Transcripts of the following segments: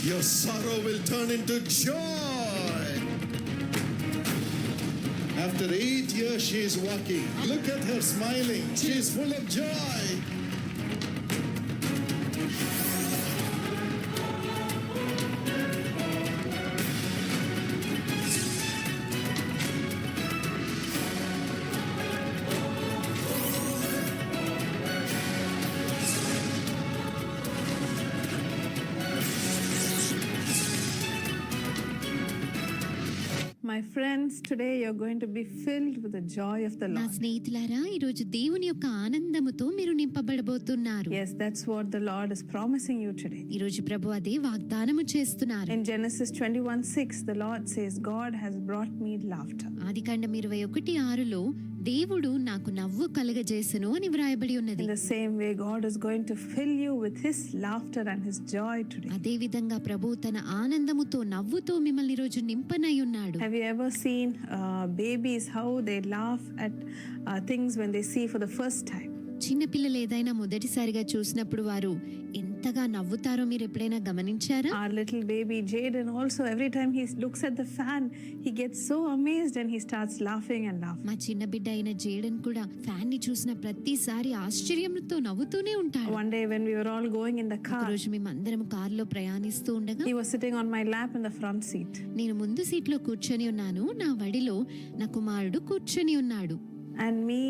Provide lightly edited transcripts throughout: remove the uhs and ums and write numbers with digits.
Your sorrow will turn into joy. After 8 years she is walking. Look at her smiling. She is full of joy. My friends, today you're going to be filled with the joy of the నా Lord. స్నేహితులారా, ఈ రోజు దేవుని యొక్క ఆనందముతో మీరు నింపబడబోతున్నారు. Yes, that's what the Lord is promising you today. ఈ రోజు ప్రభు అదే వాగ్దానము చేస్తున్నారు. In Genesis 21:6, the Lord says, God has brought me laughter. ఆదికాండం 21:6లో దేవుడు నాకు నవ్వు కలగజేసెను అని వ్రాయబడి ఉన్నది. In the same way, God is going to fill you with His laughter and His joy today. అదే విధంగా ప్రభు తన ఆనందముతో నవ్వుతో మిమ్మల్ని ఈ రోజు నింపనై ఉన్నాడు. Have you ever seen babies how they laugh at things when they see for the first time? చిన్న పిల్లలు ఏదైనా మొదటిసారిగా చూసినప్పుడు వారు ఎంతగా నవ్వుతారో మీరు ఎప్పుడైనా గమనించారా? Our little baby Jaden also, every time he looks at the fan, he gets so amazed and he starts laughing and laughing. మా చిన్న బిడ్డ అయిన జేడన్ కూడా ఫ్యాన్ ని చూసిన ప్రతిసారి ఆశ్చర్యంతో నవ్వుతూనే ఉంటాడు. One day when we were all going in the car, రోజు మేమందరం కారులో ప్రయాణిస్తూ ఉండగా he was sitting on my lap in the front seat. నేను ముందు సీట్లో కూర్చొని ఉన్నాను. నా వడిలో నా కుమారుడు కూర్చొని ఉన్నాడు. And me,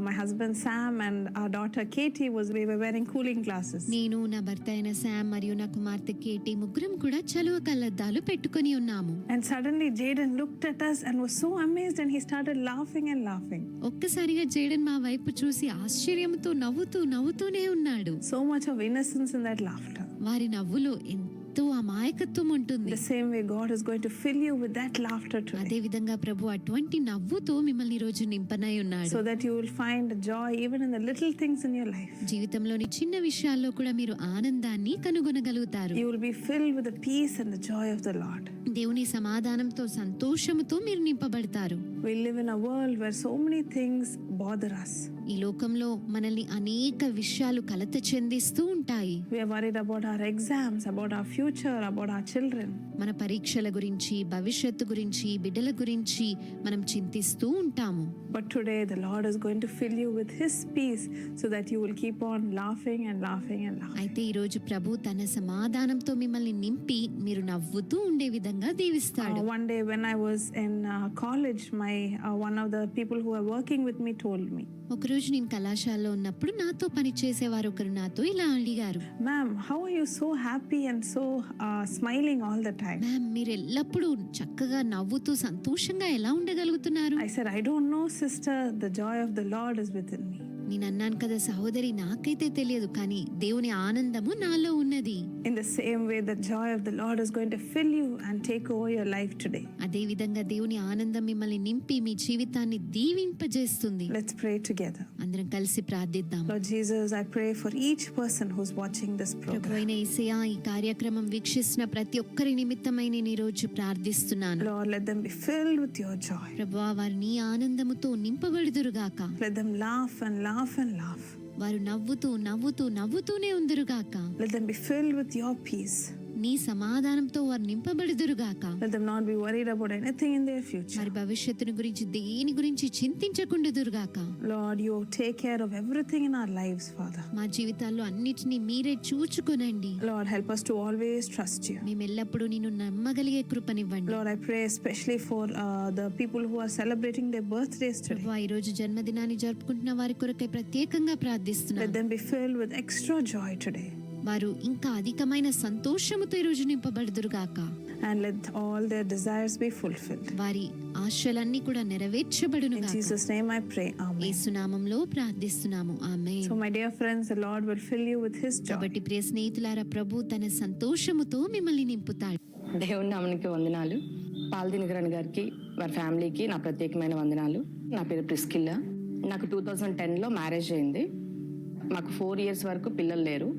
my husband Sam and our daughter Katie we were wearing cooling glasses. నేను, నా భర్త అయిన శామ్ మరియు నా కుమార్తె కేటీ ముగ్గురం కూడా చలువ కళ్ళద్దాలు పెట్టుకొని ఉన్నాము. And suddenly Jaden looked at us and was so amazed and he started laughing and laughing. ఒక్కసారిగా జేడన్ మా వైపు చూసి ఆశ్చర్యంతో నవ్వుతూనే ఉన్నాడు. So much of innocence in that laughter. వారి నవ్వులో ఎంతో అమాయకత్వం ఉంటుంది. The same way God is going to fill you with that laughter today. అదే విధంగా ప్రభు అటువంటి నవ్వుతో మిమ్మల్ని ఈ రోజు నింపనై ఉన్నాడు. So that you will find joy even in the little things in your life. జీవితంలోని చిన్న విషయాల్లో కూడా మీరు ఆనందాన్ని కనుగొనగలుగుతారు. You will be filled with the peace and the joy of the Lord. దేవుని సమాధానంతో సంతోషముతో మీరు నింపబడతారు. We live in a world where so many things bother us. ఈ లోకంలో మనల్ని అనేక విషయాలు కలత చెందిస్తూ ఉంటాయి. We are worried about our exams, about our future, about our children. మన పరీక్షల గురించి, భవిష్యత్తు గురించి, బిడ్డల గురించి మనం చింతిస్తూ ఉంటాము. But today the Lord is going to fill you with His peace so that you will keep on laughing and laughing and laughing. అయితే ఈ రోజు ప్రభు తన సమాధానంతో మిమ్మల్ని నింపి మీరు నవ్వుతూ ఉండే విధంగా దీవిస్తాడు. One day when I was in college, one of the people who were working with me told me, ఒకరోజు నేను కళాశాలలో ఉన్నప్పుడు నాతో పనిచేసేవారు ఒకరు నాతో ఇలా అడిగారు, "Ma'am, how are you so happy and so smiling all the time?" Ma'am, మీరు ఎల్లప్పుడూ చక్కగా నవ్వుతూ సంతోషంగా ఎలా ఉండగలుగుతున్నారు? I said, "I don't know, sister. The joy of the Lord is within me." నేను అన్నాను కదా సహోదరి, నాకైతే తెలియదు, కానీ దేవుని ఆనందము నాలో ఉన్నది. In the same way, the joy of the Lord is going to fill you and take over your life today. అదే విధంగా దేవుని ఆనందం మిమ్మల్ని నింపి మీ జీవితాన్ని దీవింపజేస్తుంది. Let's pray together. అందరం కలిసి ప్రార్థిద్దాం. Lord Jesus, I pray for each person who's watching this program. ప్రభువైన యేసయ్యా, ఈ కార్యక్రమం వీక్షిస్తున్న ప్రతి ఒక్కరి నిమిత్తమై నేను ఈ రోజు ప్రార్థిస్తున్నాను. Lord, let them be filled with your joy. ప్రభువా, వారిని ఆనందముతో నింపబడుదురుగాక. Let them laugh and laugh and laugh. వారు నవ్వుతూనే ఉందురుగాక. Let them be filled with your peace. నీ సమాధానంతో వారు నింపబడుదురుగాక. Let them not be worried about anything in their future. వారి భవిష్యత్తును గురించి దేని గురించి చింతించకుండుదురుగాక. Lord, you take care of everything in our lives, Father. మా జీవితాల్లో అన్నిటినీ మీరే చూచుకొనండి. Lord, help us to always trust you. మేము ఎల్లప్పుడూ నిన్ను నమ్మగలిగే కృపనివ్వండి. Lord, I pray especially for the people who are celebrating their birthdays today. ప్రభువా, ఈ రోజు జన్మదినాన్ని జరుపుకుంటున్న వారి కొరకై ప్రత్యేకంగా Let ప్రార్థిస్తున్నాను. them be filled with extra joy today. వారు ఇంకా అధికమైన సంతోషముతో ఈ రోజు నింపబడుదురుగాక. And let all their desires be fulfilled. వారి ఆశలన్నీ కూడా In నెరవేర్చబడునుగాక. Jesus' name I pray. Amen. యేసు నామములో ప్రార్థిస్తున్నాము. ఆమేన్. So my dear friends, the Lord will fill you with His joy. కాబట్టి ప్రియ స్నేహితులారా, ప్రభు తన సంతోషముతో మిమ్మల్ని నింపుతాడు. దేవుని నామనికి వందనాలు. పాల్దినకరణ్ గారికి, వారి ఫ్యామిలీకి నా ప్రత్యేకమైన వందనాలు. నా పేరు ప్రిస్కిల్లా. నాకు 2010లో మ్యారేజ్ అయింది. మాకు 4 years వరకు పిల్లలు లేరు.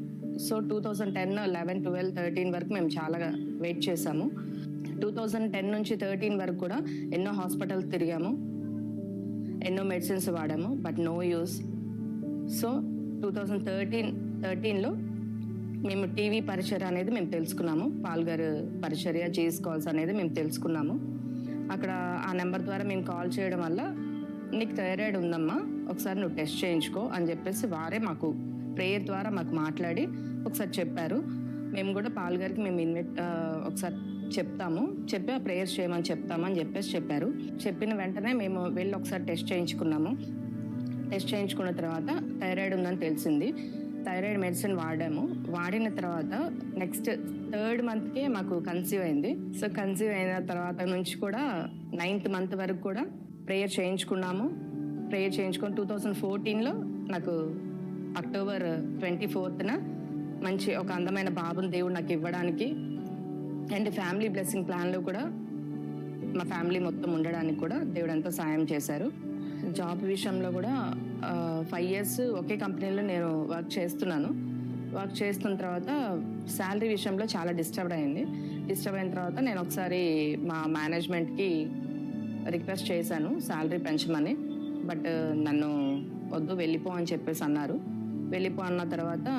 సో 2010, 11, 12, 13 వరకు మేము చాలా వెయిట్ చేసాము. 2010 నుంచి 13 వరకు కూడా ఎన్నో హాస్పిటల్స్ తిరిగాము, ఎన్నో మెడిసిన్స్ వాడాము, బట్ నో యూస్. సో 2013లో మేము టీవీ పరిచర్య అనేది మేము తెలుసుకున్నాము. పాల్ గారు పరిచర్య చేస్ కాల్స్ అనేది మేము తెలుసుకున్నాము. అక్కడ ఆ నెంబర్ ద్వారా మేము కాల్ చేయడం వల్ల నీకు థైరాయిడ్ ఉందమ్మా, ఒకసారి నువ్వు టెస్ట్ చేయించుకో అని చెప్పేసి వారే మాకు ప్రేయర్ ద్వారా మాకు మాట్లాడి ఒకసారి చెప్పారు. మేము కూడా పాల్ గారికి మేము ఒకసారి చెప్పి ఆ ప్రేయర్స్ చేయమని చెప్తామని చెప్పేసి చెప్పారు. చెప్పిన వెంటనే మేము వెళ్ళి ఒకసారి టెస్ట్ చేయించుకున్నాము. టెస్ట్ చేయించుకున్న తర్వాత థైరాయిడ్ ఉందని తెలిసింది. థైరాయిడ్ మెడిసిన్ వాడిన తర్వాత నెక్స్ట్ 3rd మంత్కే మాకు కన్సీవ్ అయింది. సో కన్సీవ్ అయిన తర్వాత నుంచి కూడా 9th మంత్ వరకు కూడా ప్రేయర్ చేయించుకున్నాము. ప్రేయర్ చేయించుకొని 2014లో నాకు అక్టోబర్ 24న మంచి ఒక అందమైన బాబుని దేవుడు నాకు ఇవ్వడానికి అండ్ ఫ్యామిలీ బ్లెస్సింగ్ ప్లాన్లో కూడా మా ఫ్యామిలీ మొత్తం ఉండడానికి కూడా దేవుడు ఎంతో సాయం చేశారు. జాబ్ విషయంలో కూడా 5 years ఒకే కంపెనీలో నేను వర్క్ చేస్తున్న తర్వాత శాలరీ విషయంలో చాలా డిస్టర్బ్ అయిన తర్వాత నేను ఒకసారి మా మేనేజ్మెంట్కి రిక్వెస్ట్ చేశాను శాలరీ పెంచమని. బట్ నన్ను వద్దు వెళ్ళిపో అని చెప్పేసి అన్నారు. వెళ్ళిపో అన్న తర్వాత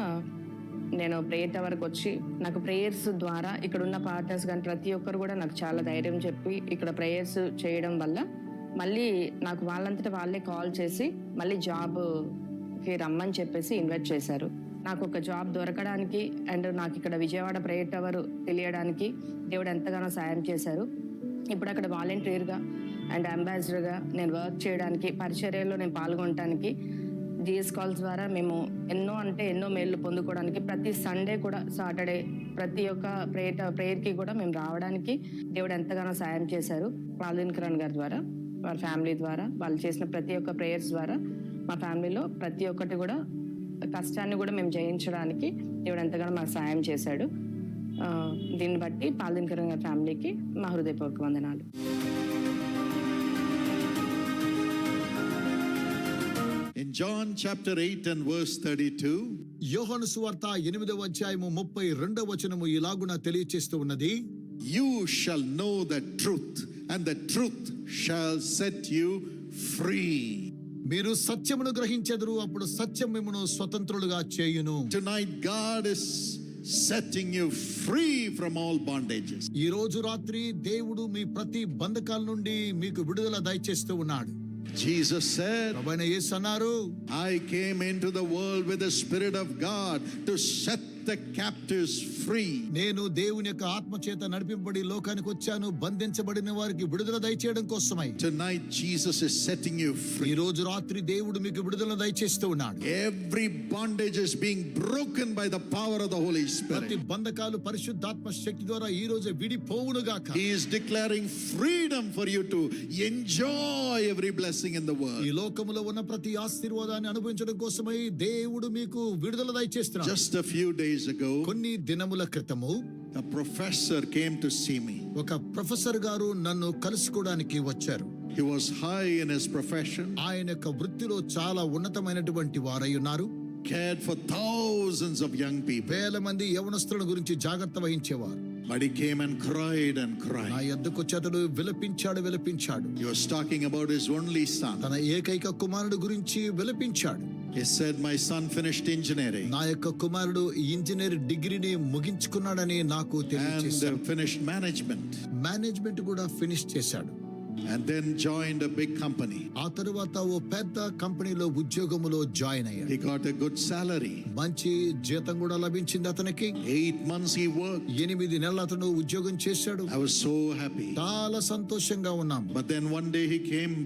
నేను ప్రేయర్ టవర్కి వచ్చి నాకు ప్రేయర్స్ ద్వారా ఇక్కడ ఉన్న పార్ట్నర్స్ కానీ ప్రతి ఒక్కరు కూడా నాకు చాలా ధైర్యం చెప్పి ఇక్కడ ప్రేయర్స్ చేయడం వల్ల మళ్ళీ నాకు వాళ్ళంతటా వాళ్ళే కాల్ చేసి మళ్ళీ జాబ్కి రమ్మని చెప్పేసి ఇన్వైట్ చేశారు. నాకు ఒక జాబ్ దొరకడానికి అండ్ నాకు ఇక్కడ విజయవాడ ప్రేయర్ టవర్ తెలియడానికి దేవుడు ఎంతగానో సాయం చేశారు. ఇప్పుడు అక్కడ వాలంటీర్గా అండ్ అంబాసిడర్గా నేను వర్క్ చేయడానికి పరిచర్యలో నేను పాల్గొనడానికి జిఎస్ కాల్స్ ద్వారా మేము ఎన్నో మేళ్ళు పొందుకోవడానికి ప్రతి సండే కూడా సాటర్డే ప్రతి ఒక్క ప్రేయర్కి కూడా మేము రావడానికి దేవుడు ఎంతగానో సాయం చేశారు. పాల్దినకరణ్ గారి ద్వారా వారి ఫ్యామిలీ ద్వారా వాళ్ళు చేసిన ప్రతి ఒక్క ప్రేయర్స్ ద్వారా మా ఫ్యామిలీలో ప్రతి ఒక్కటి కూడా కష్టాన్ని కూడా మేము జయించడానికి దేవుడు ఎంతగానో మాకు సాయం చేశాడు. దీన్ని బట్టి పాల్దినకరణ్ గారి ఫ్యామిలీకి మా హృదయపూర్వక వందనాలు. In John chapter 8 and verse 32, యోహాను సువార్త 8వ అధ్యాయము 32వ వచనము ఇలాగున తెలియచేస్తూ ఉన్నది, you shall know the truth, and the truth shall set you free. మీరు సత్యమును గ్రహించెదరు, అప్పుడు సత్యం మిమ్మును స్వతంత్రులుగా చేయును. Tonight God is setting you free from all bondages. ఈ రోజు రాత్రి దేవుడు మీ ప్రతి బంధకాల నుండి మీకు విడుదల దయచేస్తూ ఉన్నాడు. Jesus said, ప్రభువైన యేసు అన్నారు, I came into the world with the Spirit of God to set the captives free. నేను దేవుని యొక్క ఆత్మ చేత నడిపింపబడి లోకానికి వచ్చాను బంధించబడిన వారికి విడుదల దయచేయడం కోసమై. Tonight Jesus is setting you ఈ free. రోజు రాత్రి దేవుడు మీకు విడుదల దయచేస్తూ ఉన్నాడు. Every bondage is being broken by the power of the Holy ప్రతి Spirit. బంధకాలు పరిశుద్ధాత్మ శక్తి ద్వారా ఈ రోజు విడిపోవును గాక. He is declaring freedom for you to enjoy every blessing in the ఈ world. లోకములో ఉన్న ప్రతి ఆశీర్వాదాన్ని అనుభవించడం కోసమై దేవుడు మీకు విడుదల దయచేస్తున్నాడు. Just a few days ago, కొన్ని దినముల క్రితము a professor came to see me. ఒక ప్రొఫెసర్ గారు నన్ను కలుసుకోవడానికి వచ్చారు. He was high in his profession, ఆయన యొక్క వృత్తిలో చాలా ఉన్నతమైనటువంటి వారై ఉన్నారు. cared for thousands of young people. వేల మంది యవనస్తుల గురించి జాగ్రత్త వహించేవారు. But he came and cried and నా cried. యొద్దకు అతడు విలపించాడు. He was talking about his only son. తన ఏకైక కుమారుడు గురించి విలపించాడు. He said, my son finished engineering నా యొక్క కుమారుడు ఇంజనీర్ డిగ్రీని ముగించుకున్నాడని నాకు and తెలియజేశాడు. finished management, మేనేజ్మెంట్ కూడా ఫినిష్ చేశాడు. and then joined a big company. ఆ తరువాత ఓ పెద్ద కంపెనీలో ఉద్యోగములో జాయిన్ అయ్యాడు. He got a good salary. మంచి జీతం కూడా లభించింది అతనికి. 8 months he worked. 8 నెలలు అతను ఉద్యోగం చేశాడు. I was so happy. చాలా సంతోషంగా ఉన్నాం. But then one day he came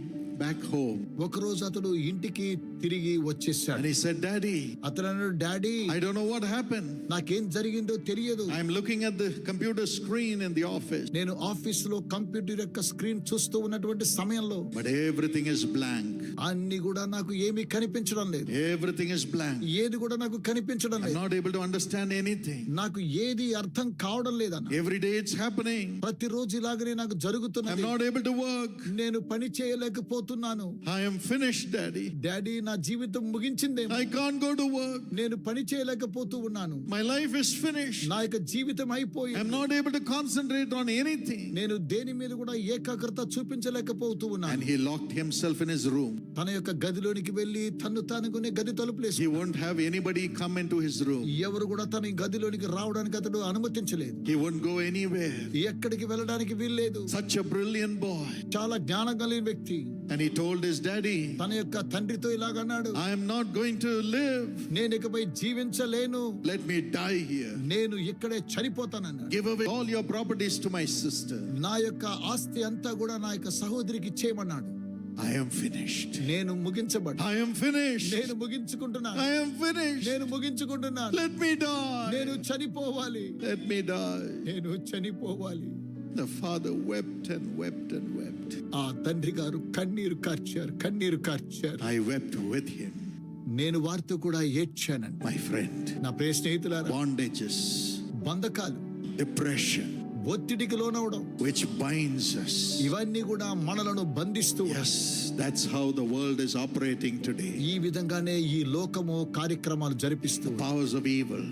back home ఒకరోజు అతడు ఇంటికి తిరిగి వచ్చేసాడు. and he said, Daddy, అతను అన్నాడు, daddy I don't know what happened. నాకేం జరిగిందో తెలియదు. I'm looking at the computer screen in the office, నేను ఆఫీసులో కంప్యూటర్ యొక్క స్క్రీన్ చూస్తూ ఉన్నటువంటి సమయంలో but everything is blank. అన్ని కూడా నాకు ఏమీ కనిపించడం లేదు. Everything is blank. ఏది కూడా నాకు కనిపించడం I'm లేదు. not able to understand anything. నాకు ఏది అర్థం కావడం లేదన్న. Every day it's happening. ప్రతిరోజు ఇలాగనే నాకు I'm జరుగుతున్నది. not able to work. నేను పని చేయలేకపోతున్నాను. చనిపోతున్నాను. I am finished, Daddy. Daddy, నా జీవితం ముగించిందేమో. I can't go to work. నేను పని చేయలేకపోతూ ఉన్నాను. My life is finished. నా యొక్క జీవితం I'm అయిపోయింది. not able to concentrate on anything. నేను దేని మీద కూడా ఏకాగ్రత చూపించలేకపోతూ And ఉన్నాను. he locked himself in his room. తన యొక్క గదిలోనికి వెళ్లి తన్ను తానుకునే గది తలుపులేసి He won't have anybody come into his room. ఎవరు కూడా తన ఈ గదిలోనికి రావడానికి అతడు అనుమతించలేదు. He won't go anywhere. ఎక్కడికి వెళ్ళడానికి వీల్లేదు. Such a brilliant boy. చాలా జ్ఞానం కలిగిన వ్యక్తి. And he told his daddy, తన యొక్క తండ్రితో ఇలాగన్నాడు, I am not going to live. నేను ఇకపై జీవించలేను, Let me die here. నేను ఇక్కడే చనిపోతానన్నాడు. Give away all your properties to my sister. నా యొక్క ఆస్తి అంతా కూడా నా యొక్క సహోదరికి ఇచ్చేయమన్నాడు. I am finished. నేను ముగించబడ్డా. I am finished. నేను ముగించుకుంటున్నాను. I am finished. నేను ముగించుకుంటున్నాను. Let me die. నేను చనిపోవాలి. Let me die. నేను చనిపోవాలి. The father wept and wept and wept. ఆ తండ్రి గారు కన్నీరు కార్చారు, కన్నీరు కార్చారు. I wept with him. నేను వారితో కూడా ఏడ్చానండి. My friend, నా ప్రియ స్నేహితులారా, bondages, బంధకాలు, depression, ఒత్తిడికి లోనవడం, which binds us. ఇవన్నీ కూడా మనలను బంధిస్తూ ఉన్నాయి. Yes, that's how the world is operating today. ఈ విధంగానే ఈ లోకము కార్యక్రమాలు జరిపిస్తూ ఉంది. Powers of evil,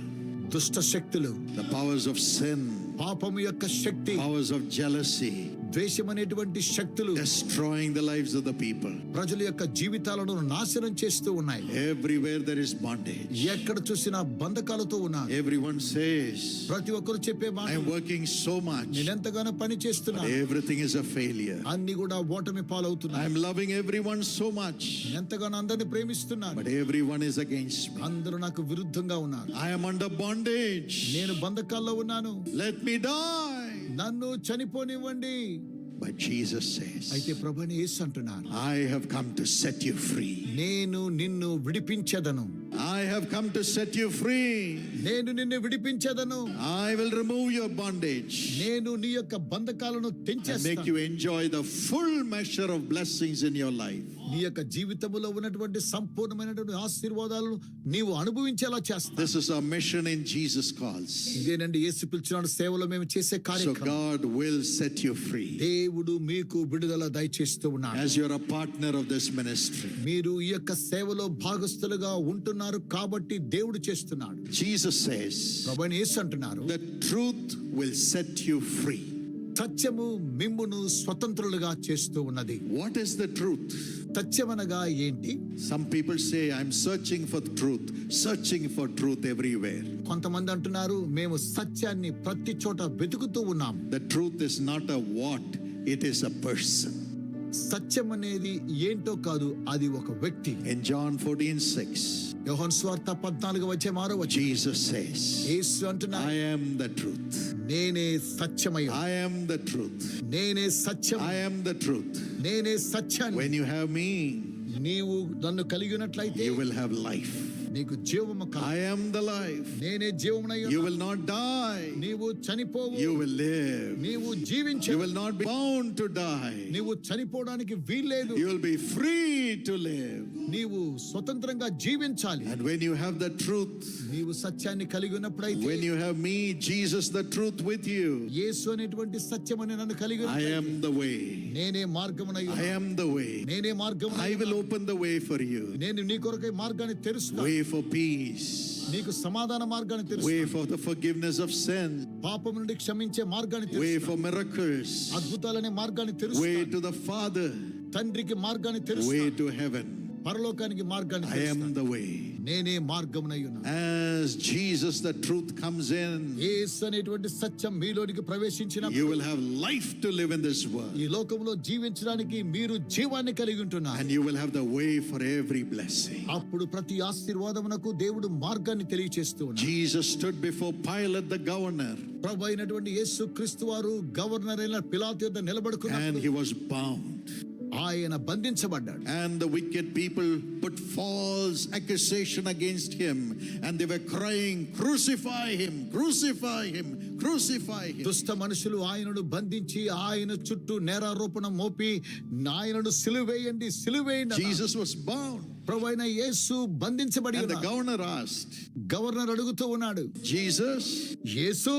దుష్ట శక్తులు, the powers of sin, పాపము యొక్క శక్తి, powers of jealousy, ద్వేషం అనేటువంటి శక్తులు destroying the lives of the people. ప్రజల యొక్క జీవితాలను నాశనం చేస్తూ ఉన్నాయి. Everywhere there is bondage. ఎక్కడ చూసినా బంధకాలతో ఉన్నారు. Everyone says, ప్రతి ఒక్కరు చెప్పే మాట, I am working so much, నేను ఎంతగానో పని but చేస్తున్నా, everything is a failure. అన్ని కూడా ఓటమి పాలవుతున్నా. I am loving everyone so much, ఎంతగానో అందరిని ప్రేమిస్తున్నాను, but everyone is against me. అందరూ నాకు విరుద్ధంగా ఉన్నారు. I am under bondage. నేను బంధకాల్లో ఉన్నాను, Let me die. నన్ను చనిపోనివ్వండి. But Jesus says, అయితే ప్రభుని యేసు అంటున్నారు, I have come to set you free. నేను నిన్ను విడిపించెదను, I have come to set you free. నేను నిన్ను విడిపించెదను, I will remove your bondage నేను నీ యొక్క బంధకాలను and make తెంచేస్తాను. you enjoy the full measure of blessings in your life. నీ యొక్క జీవితంలో ఉన్నటువంటి సంపూర్ణమైనటువంటి ఆశీర్వాదాలను నీవు అనుభవించేలా చేస్తాను. This is our mission in Jesus calls. ఇదేనండి యేసు పిలిచిన సేవలో మేము చేసే So కార్యక్రమం. God will set you free. దేవుడు మీకు విడుదల దయచేస్తూ ఉన్నాడు. As you're a partner of this ministry, మీరు ఈ యొక్క సేవలో భాగస్థులుగా ఉంటున్నారు కాబట్టి దేవుడు చేస్తున్నాడు. Jesus says, ప్రభుని యేసు అంటున్నారు, the truth will set you free. సత్యము మిమ్మును స్వతంత్రులుగా చేస్తూ ఉన్నది. What is the truth? సత్యమనగా ఏంటి? Some people say, I'm searching for truth everywhere. కొంతమంది అంటున్నారు, మేము సత్యాన్ని ప్రతి చోట వెతుకుతూ ఉన్నాం. The truth is not a what, it is a person. సత్యం అనేది ఏంటో కాదు, అది ఒక వ్యక్తి. In John 14:6, యోహాను సువార్త 14:6 Jesus says, యేసు అంటున్నారు, I am the truth. నేనే సత్యమై, I am the truth. నేనే సత్యం, I am the truth. నేనే సత్యాన్ని. When you have me, నీవు నన్ను కలిగి ఉన్నట్లయితే you will have life. నీకు జీవము కలుగు. I am the life. నేనే జీవమునై You ఉన్నాను. will not die. నీవు చనిపోవు, You will live. నీవు You జీవించవు. will not be bound to die. నీవు చనిపోవడానికి వీల్లేదు. You will be free to live. నీవు స్వతంత్రంగా జీవించాలి. And when you have the truth, నీవు సత్యాన్ని కలిగి ఉన్నప్పుడైతే, when you have me, Jesus, the truth with you, యేసు అనేటువంటి సత్యమని నన్ను కలిగి I ఉన్నట్లయితే, am the way. నేనే మార్గమునై I ఉన్నాను. am the way. నేనే మార్గమునై I will ఉన్నాను. open the way for you. నేను నీ కొరకై మార్గాన్ని తెరుస్తాను. Way for peace. నీకు సమాధాన మార్గాన్ని Way తెరుస్తాను. for the forgiveness of sin. పాపం నుండి క్షమించే మార్గాన్ని Way తెరుస్తాను. for miracles. అద్భుతాలనే మార్గాన్ని Way తెరుస్తాను. to the Father. తండ్రికి మార్గాన్ని Way తెరుస్తాను. to heaven. పరలోకానికి మార్గాన్ని I am తెరుస్తాను. the way. నేనే మార్గమునై ఉన్నాను. As Jesus, the truth, comes in, యేసు అనేటువంటి సత్యం మీలోనికి ప్రవేశించిన you will have life to live in this world. ఈ లోకంలో జీవించడానికి మీరు జీవాన్ని కలిగి ఉంటున్నారు. And you will have the way for every blessing. అప్పుడు ప్రతి ఆశీర్వాదమునకు దేవుడు మార్గాన్ని తెలియచేస్తూ ఉన్నాడు. Jesus stood before Pilate, the governor, ప్రభు అయినటువంటి యేసు క్రీస్తు వారు గవర్నర్ అయిన పిలాతు యొద్ద and నిలబడుకున్నాడు. he was bound. ఆయన బంధించబడ్డాడు. And the wicked people put false accusation against him, and they were crying, crucify him, crucify him, crucify him. దుష్ట మనుషులు ఆయనను బంధించి ఆయన చుట్టూ నేరారోపణ మోపి ఆయనను సిలువేయండి, సిలువేయండి. Jesus was bound. ప్రభు అయిన యేసు బంధించబడి And the ఉన్నాడు. governor asked, గవర్నర్ అడుగుతూ ఉన్నాడు, Jesus, Yesu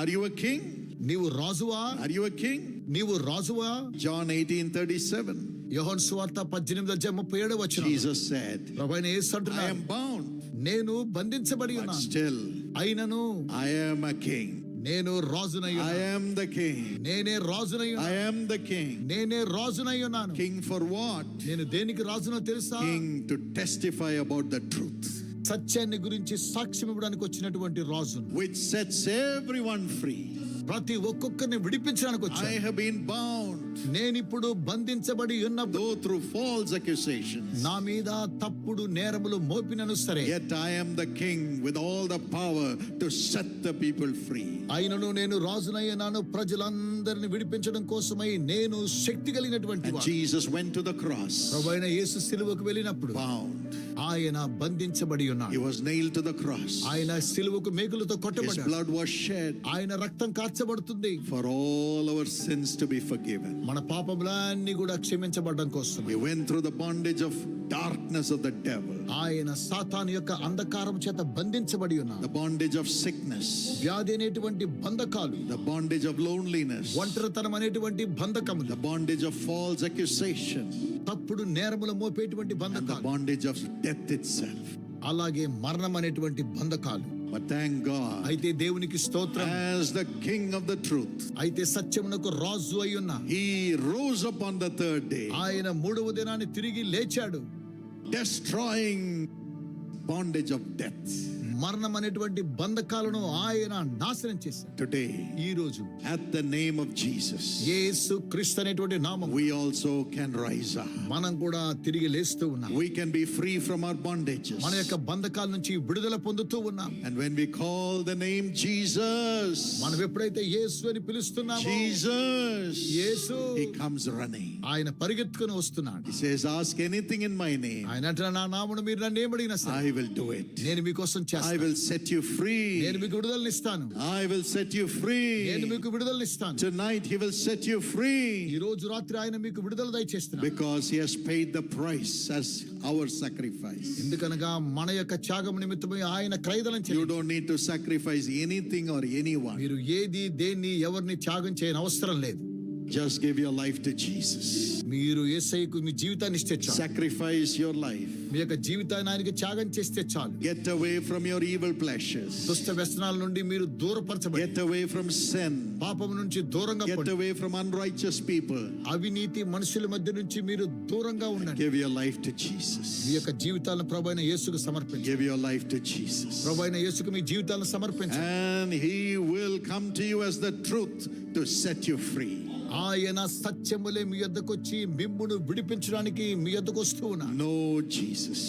are you a king? నీవు రాజువా? Are you a king? నీవు రాజువా? John 18:37. యోహాను సువార్త 18:37 Jesus said, ప్రభువైన యేసు I అంటున్నాడు, am bound, నేను బంధించబడి but ఉన్నాను, still అయినను I am a king. నేను రాజునై I ఉన్నాను. am the king. నేనే రాజునై I ఉన్నాను. am the king. నేనే రాజునై ఉన్నాను. King for what? నేను దేనికి రాజునో తెలుసా? King to testify about the truth, సత్యాన్ని గురించి సాక్ష్యం ఇవ్వడానికి వచ్చినటువంటి రాజును, which sets everyone free. ప్రతి ఒక్కొక్కరిని విడిపించడానికి I వచ్చాను. have been bound, నేనిప్పుడు బంధించబడి ఉన్నప్పుడు, though through false accusations. నా మీద తప్పుడు నేరములు మోపినను సరే, Yet I am the king with all the power to set the people free. అయినను నేను రాజునై ఉన్నాను, ప్రజలందరిని విడిపించడం కోసమై నేను శక్తి కలిగినటువంటి And వాడు. Jesus went to the cross, ప్రభువైన యేసు సిలువకు వెళ్ళినప్పుడు bound. ఆయన బంధించబడి He ఉన్నాడు. was nailed to the cross. ఆయన సిలువకు మేకులతో His కొట్టబడ్డాడు. blood was shed ఆయన రక్తం కార్చబడుతుంది for all our sins to be forgiven. మన పాపములన్నీ కూడా క్షమించబడడం కోసం. We went through the bondage of darkness of the devil, ఆయన సాతాను యొక్క అంధకారం చేత బంధించబడి ఉన్నాడు. the bondage of sickness, వ్యాధి అనేటువంటి బంధకాలు, the bondage of loneliness, ఒంటరితనం అనేటువంటి బంధకములు, the bondage of false accusation, తప్పుడు నేరములు మోపేటువంటి and the బంధకాలు, bondage of death itself. అలాగే మరణం అనేటువంటి బంధకాలు. But thank God, అయితే దేవునికి స్తోత్రం, as the king of the truth, అయితే సత్యమునకు రాజు అయి ఉన్న he rose up on the third day, ఆయన 3వ దినాన్ని తిరిగి లేచాడు. destroying bondage of death. మరణం అనేటువంటి బంధకాలను ఆయన నాశనం చేశాడు. Today, ఈ రోజు at the name of Jesus, యేసు క్రీస్తు అనేటువంటి నామం we also can rise up. మనం కూడా తిరిగి లేస్తూ ఉన్నాం. We can be free from our bondages. మన యొక్క బంధకాల నుంచి విడుదల పొందుతూ ఉన్నాం. And when we call the name Jesus, మనం ఎప్పుడైతే యేసు అని పిలుస్తున్నామో, Jesus, Yesu, he comes running. ఆయన పరిగెత్తుకుని వస్తున్నాడు. He says, ask anything in my name, ఆయన అంటున్నా, నా నామమును మీరు నన్ను ఏమడిగినా సరే I will do it. నేను మీకోసం I చేస్తాను. will set you నేను free. మీకు విడుదలనిస్తాను. I will set you నేను free. మీకు విడుదలనిస్తాను. Tonight he will set you ఈ free రోజు రాత్రి ఆయన మీకు విడుదల దయచేస్తున్నాడు. because he has paid the price as our sacrifice. ఎందుకనగా మన యొక్క త్యాగం నిమిత్తమై ఆయన క్రయధనం You చెల్లించాడు. don't need to sacrifice anything or anyone. మీరు ఏది దేన్ని ఎవరిని త్యాగం చేయని అవసరం లేదు. Just give your life to Jesus. మీరు యేసయ్యకు మీ జీవితాన్ని ఇస్తే చాలు. Sacrifice your life. మీ యొక్క జీవితాన్ని ఆయనకి త్యాగం చేస్తే చాలు. Get away from your evil pleasures. దుష్ట వ్యసనాల నుండి మీరు దూరపరచబడి, Get away from sin. పాపం నుంచి దూరంగా Get పడి, away from unrighteous people. అవినీతి మనుషుల మధ్య నుంచి మీరు దూరంగా ఉండండి. Give your life to Jesus. మీ యొక్క జీవితాలను ప్రభువైన యేసుకు సమర్పించండి. Give your life to Jesus. ప్రభువైన యేసుకు మీ జీవితాలను సమర్పించండి. And he will come to you as the truth to set you free. ఆయన సత్యములే మీ యొద్దకు వచ్చి మిమ్మును విడిపించడానికి మీ యొద్దకు వస్తూ ఉన్నాడు. Know Jesus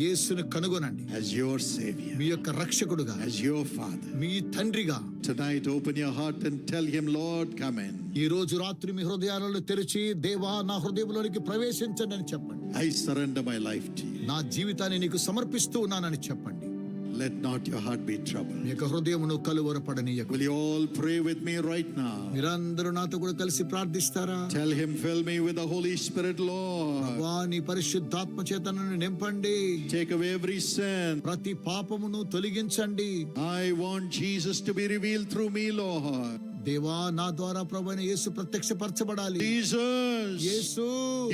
యేసును కనుగొనండి as your savior, మీ యొక్క రక్షకుడుగా, as your father. మీ తండ్రిగా. Tonight open your heart and tell him, Lord, come in. ఈ రోజు రాత్రి మీ హృదయాలను తెరిచి, దేవా నా హృదయంలోనికి ప్రవేశించండి అని చెప్పండి. I surrender my life to you. నా జీవితాన్ని నీకు సమర్పిస్తూ ఉన్నానని చెప్పండి. Let not your heart be troubled. మీ యొక్క హృదయమును కలువరపడనీయకు. Will you all pray with me right now? మీరందరూ నాతో కూడా కలిసి ప్రార్థిస్తారా? Tell him, fill me with the Holy Spirit, Lord. ప్రభువా, నీ పరిశుద్ధాత్మ చేత నన్ను నింపండి. Take away every sin. ప్రతి పాపమును తొలగించండి. I want Jesus to be revealed through me, Lord. దేవా, నా ద్వారా ప్రభువైన యేసు ప్రత్యక్షపరచబడాలి. Jesus, Yesu,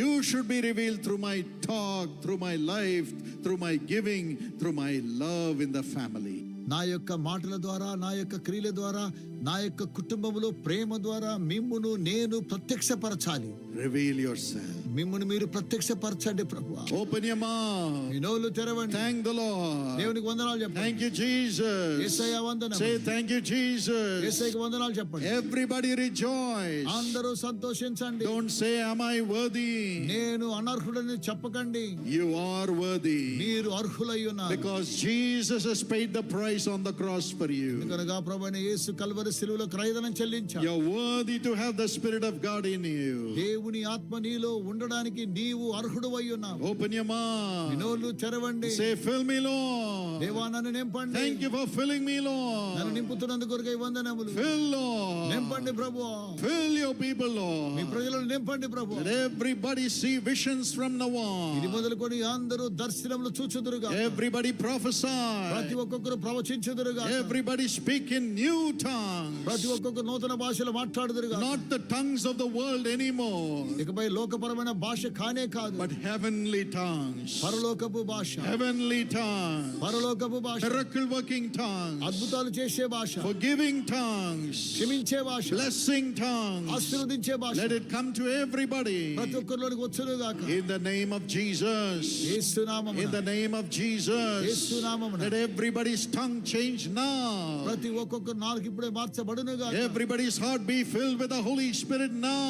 you should be revealed through my talk, through my life, through my giving, through my love in the family. నా యొక్క మాటల ద్వారా, నా యొక్క క్రియల ద్వారా, నా యొక్క కుటుంబంలో ప్రేమ ద్వారా మిమ్మును నేను ప్రత్యక్షపరచాలి. Reveal yourself. మిమ్మును మీరు ప్రత్యక్షపరచండి ప్రభువా. Open your mouth. మీ నోళ్ళు తెరవండి. Thank the Lord. దేవునికి వందనాలు చెప్పండి. Thank you, Jesus. యేసయ్య వందనం. Say thank you, Jesus. యేసయ్యకు వందనాలు చెప్పండి. Everybody rejoice. అందరూ సంతోషించండి. Don't say, am I worthy? నేను అనర్హుడని చెప్పకండి. You are worthy. మీరు అర్హులై ఉన్నారు. Because Jesus has paid the price on the cross for you. కనుక ప్రభువైన యేసు కల్వరి శిలువలో క్రయధనం చెల్లించాడు. You're worthy to have the Spirit of God in you. దేవుని ఆత్మ నీలో ఉండడానికి నీవు అర్హుడవై ఉన్నావు. Open your me mouth. నోళ్ళు తెరవండి. Say, fill me, Lord. దేవా, నన్ను నింపండి. Thank you for filling me, నన్ను Lord. నింపుతున్నందుకు కొరకై వందనములు. Fill, Lord. నింపండి ప్రభువా. Fill your people, me Lord. ప్రజలను నింపండి ప్రభువా. Let everybody see visions from now ఇది on. మొదలుకొని అందరూ దర్శనములు చూచుదురుగా. Everybody ప్రతి prophesy. ఒక్కొక్కరు ప్రవచించుదురుగా. Everybody speak in new tongues. tongues. ప్రతి ఒక్కొక్క నూతన భాషలు మాట్లాడుదురుగా. Not the tongues of the world anymore, ఇకపై లోకపరమైన భాష కానే కాదు, but heavenly tongues. పరలోకపు భాష, Heavenly tongues. పరలోకపు భాష, Miracle working tongues. అద్భుతాలు చేసే భాష, Forgiving tongues. క్షమించే భాష, Blessing tongues. ఆశీర్వదించే భాష Let it come to everybody. ప్రతి ఒక్కరిలోనికి వచ్చును గాక. In the name of Jesus. యేసు నామమున, In the name of Jesus. యేసు నామమున Let everybody's tongue change now. ప్రతి ఒక్కొక్క నాలుగు ఇప్పుడే మార్చబడును గాక. Everybody's heart be filled with the Holy Spirit now.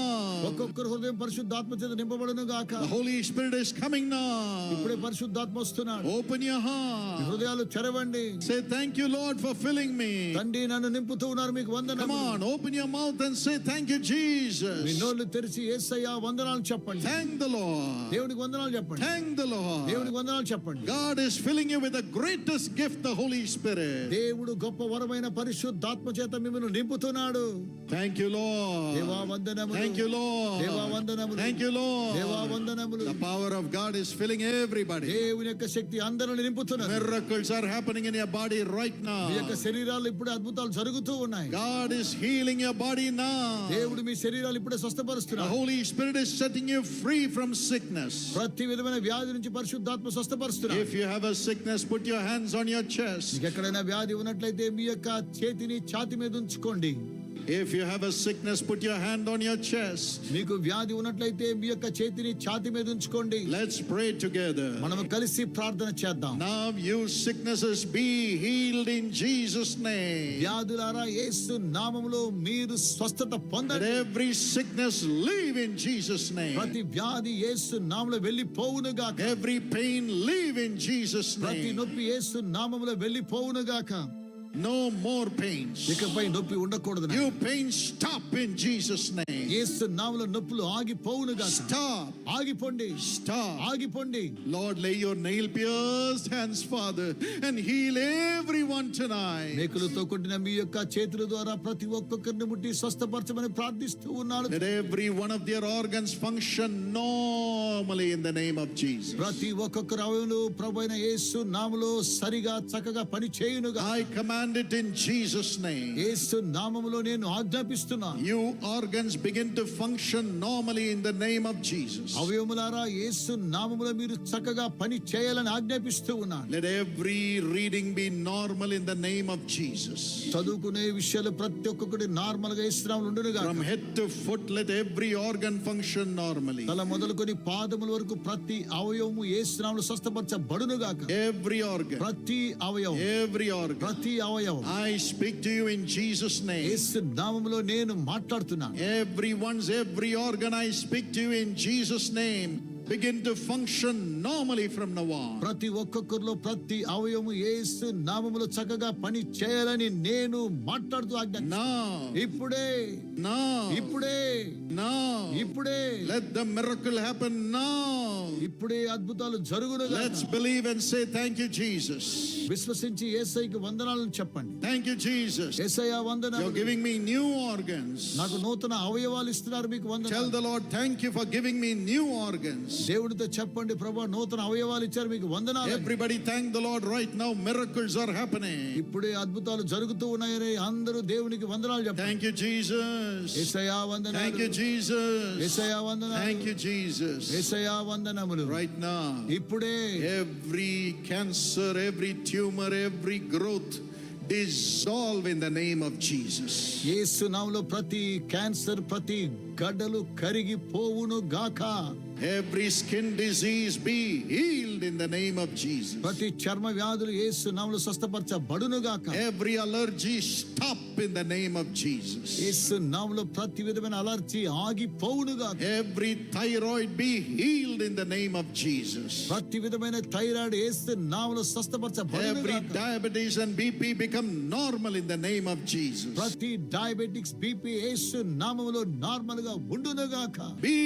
ఒక్కొక్కరి హృదయం పరిశుద్ధాత్మ చేత నింపబడును గాక. The Holy Spirit is coming now. ఇప్పుడే పరిశుద్ధాత్మ వస్తున్నాడు. Open your me heart. హృదయాలు తెరవండి. Say, thank you, Lord, for filling me. తండ్రి నన్ను నింపుతూ ఉన్నారు, మీకు Come వందనాలు. on, open your mouth and say, thank you, me Jesus. నోళ్ళు తెరిచి యేసయ్యా వందనాలు చెప్పండి. Thank the Lord. దేవునికి వందనాలు చెప్పండి. Thank the Lord. దేవునికి వందనాలు చెప్పండి. God is filling you with the greatest gift, the Holy Spirit. దేవుడు గొప్ప వరమైన పరిశుద్ధాత్మ చేత మిమ్మల్ని నింపుతున్నాడు. Thank you, Lord. దేవా వందనములు. Thank you, Lord. దేవా వందనములు. Thank you, Lord. దేవా వందనములు. The power of God is filling everybody. దేవుని యొక్క శక్తి అందరిని నింపుతున్నది. Miracles are happening in your body right మీ యొక్క now. శరీరాలు ఇప్పుడే అద్భుతాలు జరుగుతూ ఉన్నాయి. God is healing your body now. దేవుడు మీ శరీరాలు ఇప్పుడే The స్వస్థపరుస్తున్నాడు. Holy Spirit is setting you free from sickness. ప్రతి విధమైన వ్యాధి నుంచి పరిశుద్ధాత్మ స్వస్థపరుస్తున్నాడు. If you have a sickness, put your hands on your chest. మీకు ఎక్కడైనా వ్యాధి ఉన్నట్లయితే మీ యొక్క చేతిని ఛాతి మీద ఉంచుకోండి. If you have a sickness, put your hand on your chest. మీకు వ్యాధి ఉన్నట్లయితే మీ యొక్క చేతిని ఛాతి మీద ఉంచుకోండి. Let's pray together. మనము కలిసి ప్రార్థన చేద్దాం. Now you sicknesses be healed in Jesus' name. వ్యాధులారా యేసు నామములో మీరు స్వస్థత Let పొందండి. every sickness leave in Jesus' name. ప్రతి వ్యాధి యేసు నామములో వెళ్ళిపోవును గాక. Every pain leave in Jesus' ప్రతి name. నొప్పి యేసు నామములో వెళ్ళిపోవును గాక. No more pains. ఇకపై నొప్పి ఉండకూడదు. You pains stop in Jesus' name. యేసు నామములో నొప్పులు ఆగిపోవును గాక. Stop. ఆగిపోండి. Stop. ఆగిపోండి. Lord, lay your nail pierced hands, Father, and heal everyone tonight. మేకులతో కొట్టిన మీ యొక్క చేతుల ద్వారా ప్రతి ఒక్కొక్కరిని ముట్టి స్వస్థపరచమని ప్రార్థిస్తూ ఉన్నాను. Let every one of their organs function normally in the name of Jesus. ప్రతి ఒక్కొక్కరు అవయములు ప్రభువైన యేసు నామములో సరిగా చక్కగా పని చేయునుగా. I command it in Jesus' name. యేసు నామములో నేను ఆజ్ఞాపిస్తున్నాను. You organs begin to function normally in the name of Jesus. అవయములారా యేసు నామములో మీరు చక్కగా పని చేయాలని ఆజ్ఞాపిస్తూ ఉన్నాను. Let every reading be normal in the name of Jesus. చదువుకునే విషయాలు ప్రతి ఒక్కొక్కటి నార్మల్ గా యేసు నామములో ఉండునుగా. From head to foot, let every organ function normally. తల మొదలుకొని పాదముల వరకు ప్రతి అవయవము యేసు నామములో స్వస్థపరచబడునుగాక. Every organ. ప్రతి అవయవం, Every organ. ప్రతి అవయవం I speak to you in Jesus' name. యేసు నామములో నేను మాట్లాడుతున్నాను. Every organ, I speak to you in Jesus' name. Begin to function normally from now on. ప్రతి ఒక్కొక్కరిలో ప్రతి అవయవము యేసు నామములో చక్కగా పని చేయాలని నేను మాట్లాడుతూ ఆజ్ఞాపిస్తున్నాను. Now. ఇప్పుడే, Now. ఇప్పుడే, Now. ఇప్పుడే, Let the miracle happen now. ఇప్పుడే అద్భుతాలు జరుగును. Let's believe and say thank you, Jesus. విశ్వసించి యేసయ్యకి వందనాలను చెప్పండి. Thank you, Jesus. Yesayya You're వందనాలు. giving me new organs. నాకు నూతన అవయవాలు ఇస్తున్నారు, మీకు Tell వందనాలు. the Lord, thank you for giving me new organs. దేవుడితో చెప్పండి, ప్రభువా నూతన అవయవాలు ఇచ్చారు, మీకు వందనాలు. Everybody thank the Lord right now. Miracles are happening. ఇప్పుడే అద్భుతాలు జరుగుతూ ఉన్నాయని అందరూ దేవునికి వందనాలు చెప్పండి. Thank you, Jesus. యేసయ్యా వందనాలు. Thank you, Jesus. యేసయ్యా వందనాలు. Thank you, Jesus. యేసయ్యా వందనములు. Right now, ఇప్పుడే every cancer, every tumor, every growth dissolve in the name of Jesus. యేసు నామములో ప్రతి క్యాన్సర్, ప్రతి గడ్డలు కరిగి పోవును గాక. Every skin disease be healed in the name of Jesus. ప్రతి చర్మ వ్యాధులు యేసు నామములో స్వస్థపరచబడును గాక. Every allergy stop in the name of Jesus. యేసు నామములో ప్రతి విధమైన అలర్జీ ఆగిపోవును గాక. Every thyroid be healed in the name of Jesus. ప్రతి విధమైన థైరాయిడ్ యేసు నామములో స్వస్థపరచబడును Every గాక. diabetes and BP become normal in the name of Jesus. ప్రతి డయాబెటిక్స్, బీపీ యేసు నామములో నార్మల్ గా ఉండును గాక. Be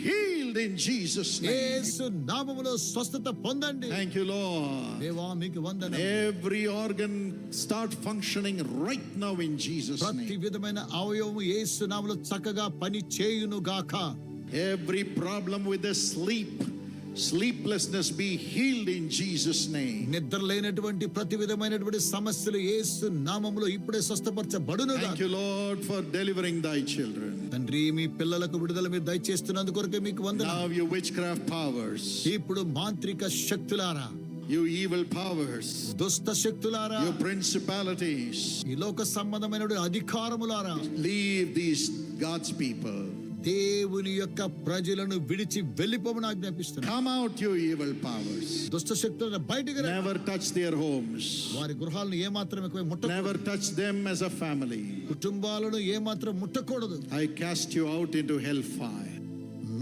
healed in Jesus' name. యేసు నామములో స్వస్థత పొందండి. Thank you, Lord. దేవా మీకు వందనాలు. Every organ start functioning right now in Jesus' ప్రతి name. విధమైన అవయవము యేసు నామములో చక్కగా పని చేయును గాక. Every problem with the sleep sleeplessness be healed in Jesus' name. నిద్ర లేనటువంటి ప్రతి విధమైనటువంటి సమస్యలు యేసు నామములో ఇప్పుడే స్వస్థపరచబడును. Thank you, Lord, for delivering thy children. తండ్రి మీ పిల్లలకు విడుదల మీరు దయచేస్తున్నందుకు కొరకే మీకు వందనాలు. Now you witchcraft powers, ఇప్పుడు మాంత్రిక శక్తులారా, you evil powers, దుష్ట శక్తులారా, you principalities, ఈ లోక సంబంధమైనటువంటి అధికారములారా, leave these God's people. దేవుని యొక్క ప్రజలను విడిచి వెళ్ళిపోమని ఆజ్ఞాపిస్తున్నారు. Come out, you evil powers. దుష్ట శక్తులను బయటికి రండి. Never touch their homes. వారి గృహాలను ఏమాత్రం ఎక్కువ ముట్టకూడదు. Never touch them as a family. కుటుంబాలను ఏమాత్రం ముట్టకూడదు. I cast you out into hellfire.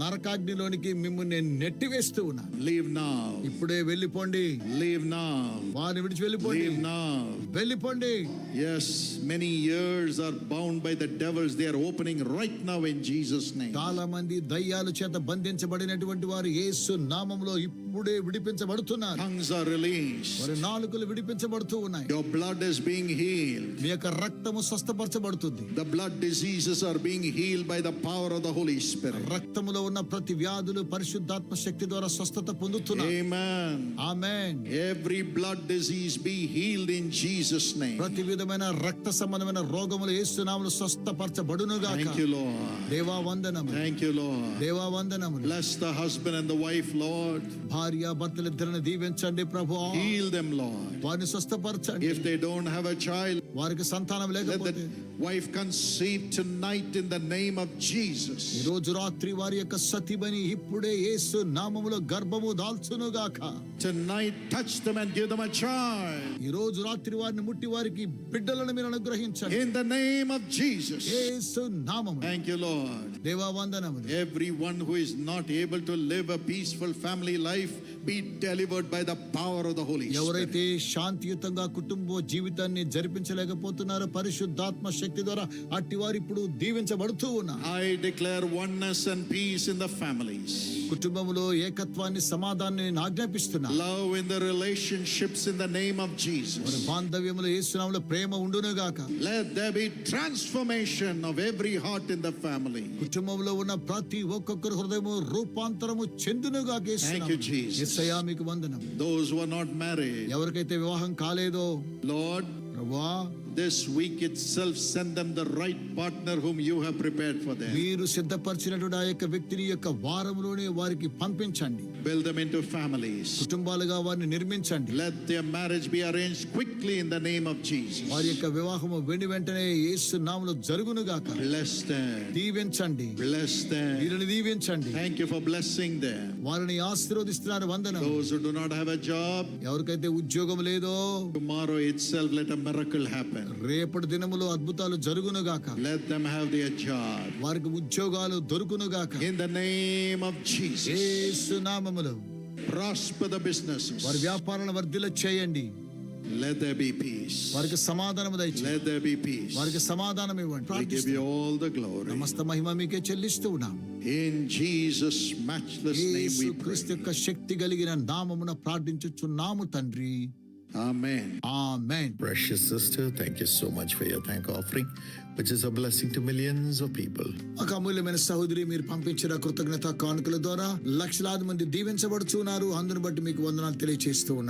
నరకాగ్నిలోనికి మిమ్మల్ని నేను నెట్టివేస్తూ ఉన్నాను. Leave now. ఇప్పుడే వెళ్ళిపోండి. Leave now. వారిని విడిచి వెళ్ళిపోండి. Leave now. వెళ్ళిపోండి. Yes, many ears are bound by the devils. They are opening right now in Jesus' name. చాలా మంది దయ్యాల చేత బంధించబడినటువంటి వారు యేసు నామములో ఇప్పుడే విడిపించబడుతున్నారు. Tongues are released. వారి నాలుకలు విడిపించబడుతూ ఉన్నాయి. Your blood is being healed. మీ యొక్క రక్తము స్వస్థపరచబడుతుంది. The blood diseases are being healed by the power of the Holy Spirit. రక్తములో ఉన్న ప్రతి వ్యాధులు పరిశుద్ధాత్మ శక్తి ద్వారా స్వస్థత పొందుతున్నారు. Amen. Amen. Every blood disease be healed in Jesus' name. ప్రతి విధమైన రక్త సంబంధమైన రోగములు యేసు నామములో స్వస్థపరచబడును గాక. Thank you, Lord. దేవా వందనము. Thank you, Lord. దేవా వందనము. Bless the husband and the wife, Lord. భార్య భర్తలిద్దరిని దీవించండి ప్రభువా. Heal them, Lord. వారిని స్వస్థపరచండి. If they don't have a child, వారికి సంతానం let లేకపోతే the wife conceive tonight in the name of Jesus. ఈ రోజు రాత్రి వారి యొక్క సతిబని ఇప్పుడే యేసు నామములో గర్భము దాల్చును గాక. Tonight touch them and give them a child. ఈ రోజు రాత్రి వారిని ముట్టి వారికి బిడ్డలను మీరు అనుగ్రహించండి. In the name of Jesus. యేసు నామము. Thank you, Lord. దేవా వందనము. Everyone who is not able to live a peaceful family life be delivered by the power of the Holy Spirit. ఎవరైతే శాంతియుతంగా కుటుంబ జీవితాన్ని జరిపించలేకపోతున్నారో పరిశుద్ధాత్మ శక్తి ద్వారా అట్టి వారు ఇప్పుడు దీవించబడుతూ ఉన్నారు. I declare oneness and peace in the families. కుటుంబములో ఏకత్వాన్ని సమాధానాన్ని నేను ఆజ్ఞాపిస్తున్నా. Love in the relationships in the name of మన Jesus. బాంధవ్యములో యేసు నామములో ప్రేమ ఉండును గాక. Let there be transformation of every heart in the family. కుటుంబంలో ఉన్న ప్రతి ఒక్కొక్కరి హృదయము రూపాంతరము చెందును గాక. Thank you, Jesus. యేసయ్యా మీకు వందనం. Those who are not married, ఎవరికైతే వివాహం కాలేదో Lord, ప్రభువా this week itself send them the right partner whom you have prepared for them. మీరు సిద్ధపరిచినటువంటి ఆ యొక్క వ్యక్తిని యొక్క వారంలోనే వారికి పంపించండి. Build them into families. కుటుంబాలుగా వారిని నిర్మించండి. Let their marriage be arranged quickly in the name of Jesus. వారి యొక్క వివాహము వెంటనే యేసు నామములో జరుగును గాక. Bless them. దీవించండి. Bless them. వీరిని దీవించండి. Thank you for blessing them. వారిని ఆశీర్వదిస్తున్నారు. వందనం. Those who do not have a job, ఎవరికైతే ఉద్యోగం లేదో tomorrow itself let a miracle happen. రేపటి దినములో అద్భుతాలు జరుగును గాక. Let them have their job. వారికి ఉద్యోగాలు దొరుకును గాక. In the name of Jesus. యేసు నామములో Prosper the businesses. వారి వ్యాపారాలను వర్ధిల్ల చేయండి. Let there be peace. వారికి సమాధానం దయచేయండి. Let there be peace. వారికి సమాధానం ఇవ్వండి. We give you all the glory. సమస్త మహిమ మీకే చెల్లిస్తూ ఉన్నాం. In Jesus' matchless name Yesu we క్రీస్తు pray. యొక్క శక్తి కలిగిన నామమున ప్రార్థించుచున్నాము తండ్రి. Amen. Amen. Precious sister, thank you so much for your thank offering, which is a blessing to millions of people. ఒక అమూల్యమైన సహోదరి మీరు పంపించిన కృతజ్ఞత కానుకల ద్వారా లక్షలాది మంది దీవించబడుచున్నారు. అందును బట్టి మీకు వందనాలు తెలియజేస్తూ ఉన్నాను.